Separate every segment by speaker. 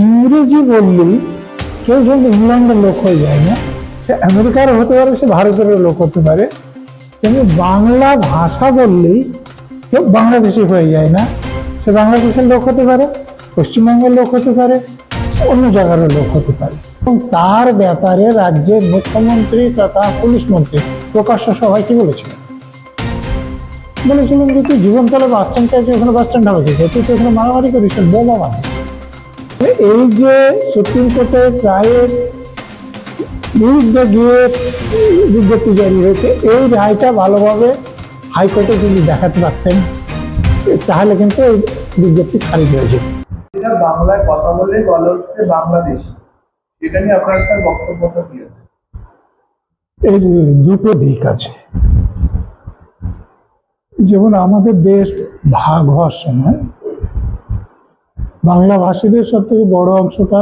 Speaker 1: ইংরেজি বললেই কেউ যখন ইংল্যান্ডের লোক হয়ে যায় না, সে আমেরিকার হতে পারে, সে ভারতের লোক হতে পারে। কিন্তু বাংলা ভাষা বললেই কেউ বাংলাদেশি হয়ে যায় না, সে বাংলাদেশের লোক হতে পারে, পশ্চিমবঙ্গের লোক হতে পারে, অন্য জায়গার লোক হতে পারে। এবং তার ব্যাপারে রাজ্যের মুখ্যমন্ত্রী তথা পুলিশ মন্ত্রী প্রকাশ্য সভায় কি বলেছিলেন? বলেছিলেন যে তুই জীবনতলা বাস স্ট্যান্ড আছে, ওখানে বাস স্ট্যান্ড হবে কি, তুই তো ওখানে মারামারি করিস, বোমা বানিয়েছিস। এই যে সুপ্রিম কোর্টের রায়ের বিরুদ্ধে গিয়ে বিজ্ঞপ্তি জারি হয়েছে, এই রায়টা ভালোভাবে হাইকোর্টে যদি দেখাতে পারতেন তাহলে কিন্তু এই বিজ্ঞপ্তি খারিজ হয়ে যেত।
Speaker 2: এটা বাংলায় কথা বলে বলা হচ্ছে বাংলাদেশি, এটা নিয়ে আপনার স্যার বক্তব্যটা কি আছে?
Speaker 1: এর দুটো দিক আছে। যেমন আমাদের দেশ ভাগ হওয়ার সময় বাংলা ভাষীদের সব থেকে বড় অংশটা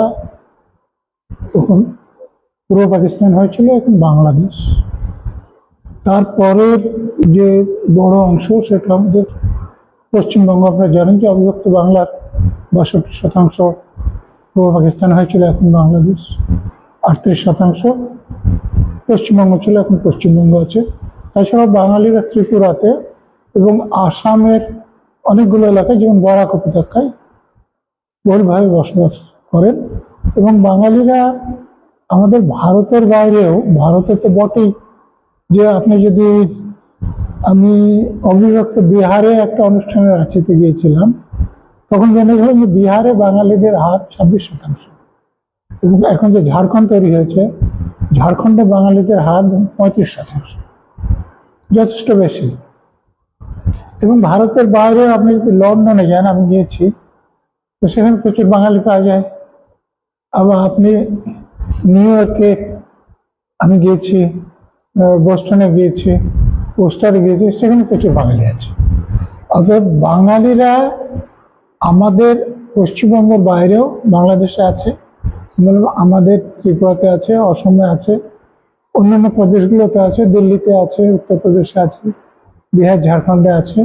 Speaker 1: তখন পূর্ব পাকিস্তান হয়েছিল, এখন বাংলাদেশ। তারপরের যে বড় অংশ সেটা আমাদের পশ্চিমবঙ্গ। আপনারা জানেন যে অবিভক্ত বাংলার 62% পূর্ব পাকিস্তান হয়েছিল, এখন বাংলাদেশ। 38% পশ্চিমবঙ্গ ছিল, এখন পশ্চিমবঙ্গ আছে। তাছাড়া বাঙালিরা ত্রিপুরাতে এবং আসামের অনেকগুলো এলাকায়, যেমন বরাক উপত্যকায় বহুলভাবে বসবাস করেন। এবং বাঙালিরা আমাদের ভারতের বাইরেও, ভারতে তো বটেই, যে আপনি যদি, আমি অবিভক্ত বিহারে একটা অনুষ্ঠানে রাঁচিতে গিয়েছিলাম, তখন জেনে গেলাম যে বিহারে বাঙালিদের হার 26%। এবং এখন যে ঝাড়খণ্ড তৈরি হয়েছে, ঝাড়খণ্ডে বাঙালিদের হার 35%, যথেষ্ট বেশি। এবং ভারতের বাইরে আপনি যদি লন্ডনে যান, আমি গিয়েছি, তো সেখানে প্রচুর বাঙালি পাওয়া যায়। আবার আপনি নিউ ইয়র্কে আমি গিয়েছি, বোস্টনে গিয়েছি, পোস্টারে গিয়েছি, সেখানে প্রচুর বাঙালি আছে। অর্থাৎ বাঙালিরা আমাদের পশ্চিমবঙ্গের বাইরেও বাংলাদেশে আছে, আমাদের ত্রিপুরাতে আছে, অসমে আছে, অন্যান্য প্রদেশগুলোতে আছে, দিল্লিতে আছে, উত্তরপ্রদেশে আছে, বিহার ঝাড়খণ্ডে আছে,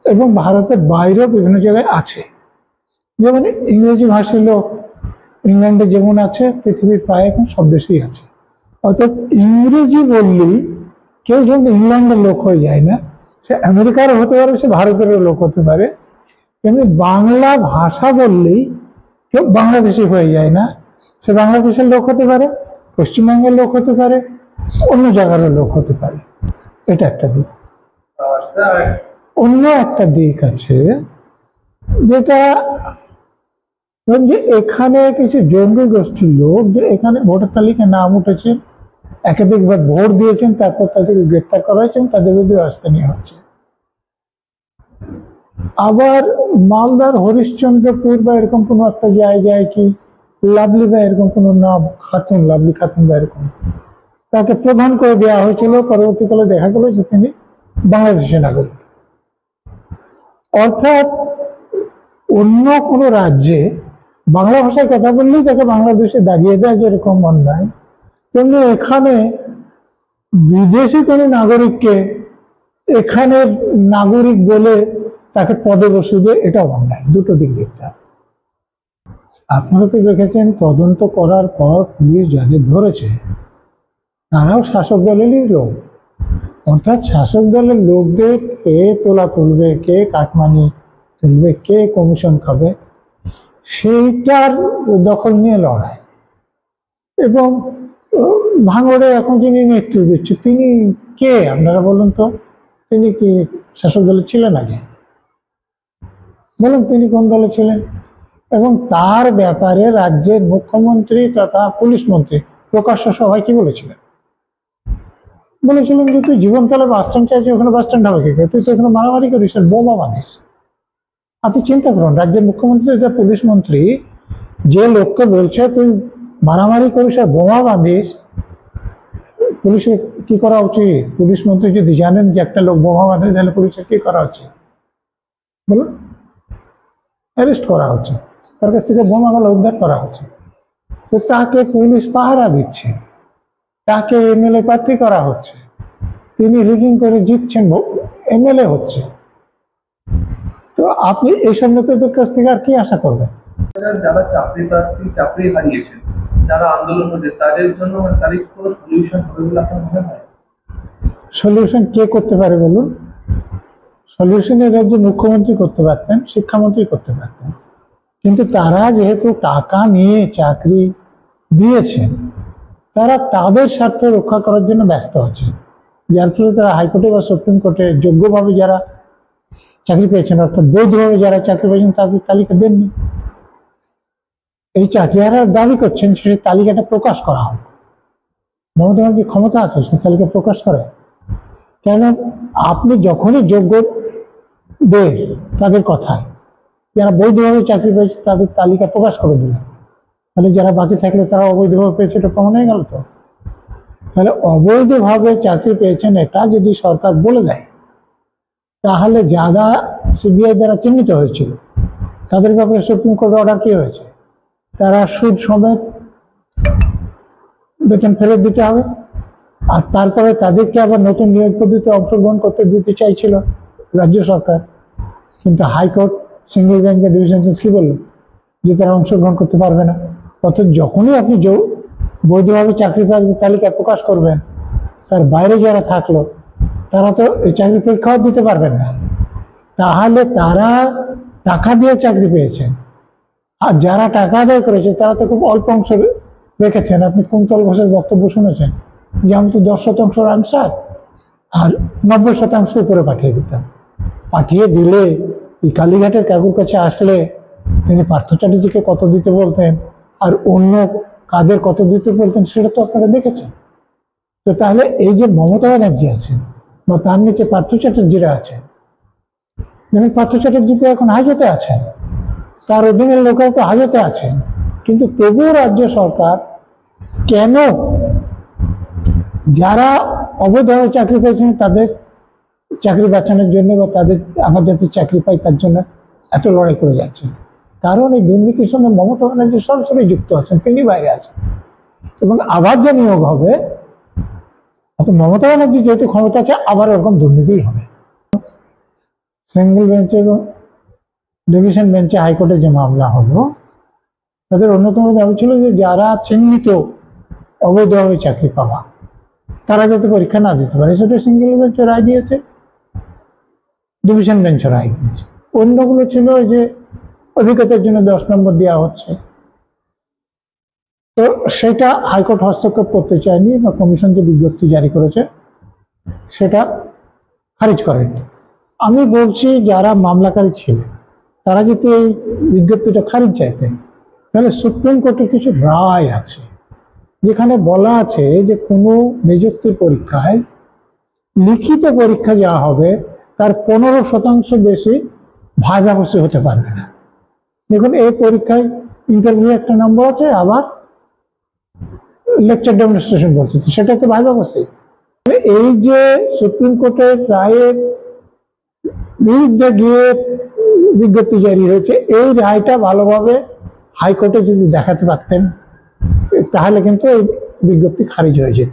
Speaker 1: এবং ভারতের বাইরেও বিভিন্ন জায়গায় আছে। যেমন ইংরেজি ভাষী লোক ইংল্যান্ডে যেমন আছে, পৃথিবীর প্রায় এখন সব দেশেই আছে। অর্থাৎ ইংরেজি বললেই কেউ যখন ইংল্যান্ডের লোক হয়ে যায় না, সে আমেরিকারও হতে পারে, সে ভারতেরও লোক হতে পারে। কিন্তু বাংলা ভাষা বললেই কেউ বাংলাদেশি হয়ে যায় না, সে বাংলাদেশের লোক হতে পারে, পশ্চিমবঙ্গের লোক হতে পারে, অন্য জায়গারও লোক হতে পারে। এটা একটা দিক। অন্য একটা দিক আছে, যেটা যে এখানে কিছু জঙ্গি গোষ্ঠীর লোক, যে এখানে ভোটার তালিকায় নাম উঠেছে, একাধিকবার ভোট দিয়েছেন, তারপর তাদেরকে গ্রেপ্তার করা হয়েছে এবং তাদের বিরুদ্ধে ব্যবস্থা নেওয়া হচ্ছে। আবার মালদার হরিশ্চন্দ্রপুর বা এরকম কোনো একটা জায়গায়, কি লাভলি বা এরকম কোনো নাম, খাতুন, লাভলি খাতুন বা এরকম, তাকে প্রধান করে দেওয়া হয়েছিল। পরবর্তীকালে দেখা গেল যে তিনি বাংলাদেশের নাগরিক। অর্থাৎ অন্য কোনো রাজ্যে বাংলা ভাষায় কথা বললেই তাকে বাংলাদেশে দাগিয়ে দেয়, যেরকম অন্যায়, কিন্তু এখানে বিদেশি কোনো নাগরিককে এখানের নাগরিক বলে তাকে পদে বসিয়ে দেয়, এটা অন্যায়। দুটো দিক দেখতে হবে। আপনারা তো দেখেছেন, তদন্ত করার পর পুলিশ যাদের ধরেছে তারাও শাসক দলেরই লোক। অর্থাৎ শাসক দলের লোকদের কে তোলা তুলবে, কে কাটমানি তুলবে, কে কমিশন খাবে, সেইটার দখল নিয়ে লড়াই। এবং ভাঙড়ে এখন যিনি নেতৃত্ব দিচ্ছে, তিনি কে আপনারা বলুন তো? তিনি কি শাসক দলে ছিলেন আগে? বলুন তিনি কোন দলে ছিলেন? এবং তার ব্যাপারে রাজ্যের মুখ্যমন্ত্রী তথা পুলিশ মন্ত্রী প্রকাশ্য সভায় কি বলেছিলেন? বলেছিলেন যে তুই জীবনতলা বাস স্ট্যান্ড চাইছি, ওখানে বাস স্ট্যান্ড হবে কি, তুই তো ওখানে মারামারি করিস, বোমা বানিস। আপনি চিন্তা করুন, রাজ্যের মুখ্যমন্ত্রী তথা পুলিশ মন্ত্রী যে লোককে বলছে তুই মারামারি করিস আর বোমা বাঁধিস, পুলিশের কি করা উচিত? পুলিশ মন্ত্রী যদি জানেন যে একটা লোক বোমা বাঁধে, তাহলে পুলিশের কি করা উচিত বলুন? অ্যারেস্ট করা হচ্ছে, তার কাছ থেকে বোমাগুলো উদ্ধার করা হচ্ছে। তো তাকে পুলিশ পাহারা দিচ্ছে, তাকে এমএলএ প্রার্থী করা হচ্ছে, তিনি রিগিং করে জিতছেন, এমএলএ হচ্ছে। তো আপনি এইসব নেতাদের কাছ থেকে আর কি আশা করবেন?
Speaker 2: যারা চাকরি প্রার্থী চাকরি হারিয়েছেন, যারা আন্দোলন করছে, তাদের জন্য তাদের কোনো সলিউশন হবে বলে আপনার মনে হয়?
Speaker 1: সলিউশন কে করতে পারে বলুন? সলিউশন এর রাজ্যে মুখ্যমন্ত্রী করতে পারতেন, শিক্ষামন্ত্রী করতে পারতেন, কিন্তু তারা যেহেতু টাকা নিয়ে চাকরি দিয়েছেন, তারা তাদের স্বার্থ রক্ষা করার জন্য ব্যস্ত আছে, যার ফলে তারা হাইকোর্টে বা সুপ্রিম কোর্টে যোগ্যভাবে যারা চাকরি পেয়েছেন, অর্থাৎ বৈধভাবে যারা চাকরি পেয়েছেন তাদের তালিকা দেননি। এই চাকরিহারা দাবি করছেন সেই তালিকাটা প্রকাশ করা হোক। মমতা ব্যানার্জি ক্ষমতা আছে সেই তালিকা প্রকাশ করে? কেন? আপনি যখনই যোগ্য দেন তাদের কথায় যারা বৈধভাবে চাকরি পেয়েছে তাদের তালিকা প্রকাশ করে দিলেন, তাহলে যারা বাকি থাকলে তারা অবৈধভাবে পেয়েছে, এটা প্রমাণ হয়ে গেল তো। তাহলে অবৈধভাবে চাকরি পেয়েছেন এটা যদি সরকার বলে দেয়, তাহলে যারা সিবিআই দ্বারা চিহ্নিত হয়েছিল তাদের ব্যাপারে সুপ্রিম কোর্ট অর্ডার কি হয়েছে? তারা সুদ সমেত বেতন ফেরত দিতে হবে, আর তারপরে তাদেরকে আবার নতুন নিয়োগ পদ্ধতিতে অংশগ্রহণ করতে দিতে চাইছিল রাজ্য সরকার, কিন্তু হাইকোর্ট সিঙ্গেল বেঞ্চের ডিভিশন বেঞ্চ কি বলল? যে তারা অংশগ্রহণ করতে পারবে না। অর্থাৎ যখনই আপনি বৈধভাবে চাকরি প্রার্থীর তালিকা প্রকাশ করবেন, তার বাইরে যারা থাকলো তারা তো এই চাকরি পরীক্ষাও দিতে পারবেন না। তাহলে তারা টাকা দিয়ে চাকরি পেয়েছেন, আর যারা টাকা আদায় করেছে তারা তো খুব অল্প অংশ রেখেছেন। আপনি কুন্তল ঘোষের বক্তব্য শুনেছেন যে আমি তো 10% আনসার আর 90% উপরে পাঠিয়ে দিতাম। পাঠিয়ে দিলে এই কালীঘাটের কাকুর কাছে আসলে তিনি পার্থ চ্যাটার্জিকে কত দিতে বলতেন আর অন্য কাদের কত দিতে বলতেন, সেটা তো আপনারা দেখেছেন। তো তাহলে এই যে মমতা ব্যানার্জি আছেন বা তার নিচে পার্থ চ্যাটার্জিরা আছেন, যেমন পার্থ চ্যাটার্জি তো এখন হাজতে আছেন, তার অধীনের লোকেরা তো হাজতে আছেন, কিন্তু তবুও রাজ্য সরকার কেন যারা অবৈধভাবে চাকরি পেয়েছেন তাদের চাকরি বাঁচানোর জন্য বা তাদের আবার যাতে চাকরি পায় তার জন্য এত লড়াই করে যাচ্ছে? কারণ এই দুর্নীতির সঙ্গে মমতা ব্যানার্জি সরাসরি যুক্ত আছেন, তিনি বাইরে আছেন, এবং আবার যে নিয়োগ হবে অত মমতা ব্যানার্জি যেহেতু ক্ষমতা আছে আবার এরকম দুর্নীতিই হবে। সিঙ্গেল বেঞ্চে এবং ডিভিশন বেঞ্চে হাইকোর্টে যে মামলা হলো, তাদের অন্যতম দাবি ছিল যে যারা চিহ্নিত অবৈধভাবে চাকরি পাওয়া তারা যাতে পরীক্ষা না দিতে পারে, সেটা সিঙ্গেল বেঞ্চে রায় দিয়েছে, ডিভিশন বেঞ্চে রায় দিয়েছে। অন্যগুলো ছিল যে অভিজ্ঞতার জন্য 10 নম্বর দেওয়া হচ্ছে, তো সেটা হাইকোর্ট হস্তক্ষেপ করতে চায়নি বা কমিশন যে বিজ্ঞপ্তি জারি করেছে সেটা খারিজ করেনি। আমি বলছি যারা মামলাকারী ছিলেন তারা যদি এই বিজ্ঞপ্তিটা খারিজ চাইতেন, তাহলে সুপ্রিম কোর্টের কিছু রায় আছে যেখানে বলা আছে যে কোনো নিযুক্তি পরীক্ষায় লিখিত পরীক্ষা যা হবে তার 15% বেশি ভাইভা বসে হতে পারবে না। দেখুন, এই পরীক্ষায় ইন্টারভিউ একটা নম্বর আছে, আবার লেকচার ডেমনস্ট্রেশন বলছে, তো সেটা তো ভাইভা বসে। এই যে সুপ্রিম কোর্টের রায়ের বিরুদ্ধে গিয়ে বিজ্ঞপ্তি জারি হয়েছে, এই রায়টা ভালোভাবে হাইকোর্টে যদি দেখাতে পারতেন তাহলে কিন্তু এই বিজ্ঞপ্তি খারিজ হয়ে যেত।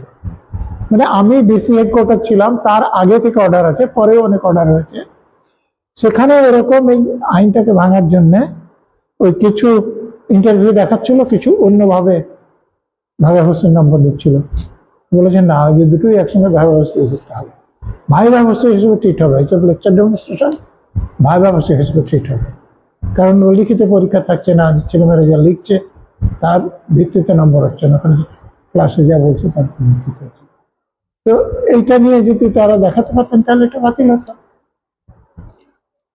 Speaker 1: মানে আমি ডিসি হেডকোয়ার্টার ছিলাম, তার আগে থেকে অর্ডার আছে, পরেও অনেক অর্ডার হয়েছে, সেখানে এরকম এই আইনটাকে ভাঙার জন্য ওই কিছু ইন্টারভিউ দেখাচ্ছিল, কিছু অন্যভাবে ভাইভা হোস্টেল নম্বর দিচ্ছিল, বলেছেন না যে দুটোই একসঙ্গে ভাইভা হোস্টেল করতে হবে, ভাইভা হোস্টেল হিসেবে ট্রিট হবে, হয়তো লেকচার ডেমনস্ট্রেশন ভাইভা হোস্টেল হিসেবে ট্রিট হবে। কারণ লিখিত পরীক্ষা থাকছে না, ছেলেমেয়েরা যা লিখছে তার ভিত্তিতে নম্বর হচ্ছে না, ওখানে ক্লাসে যা বলছে তার ভিত্তিতে হচ্ছে। তো এইটা নিয়ে যদি তারা দেখাতে পারতেন তাহলে এটা বাতিল হতো।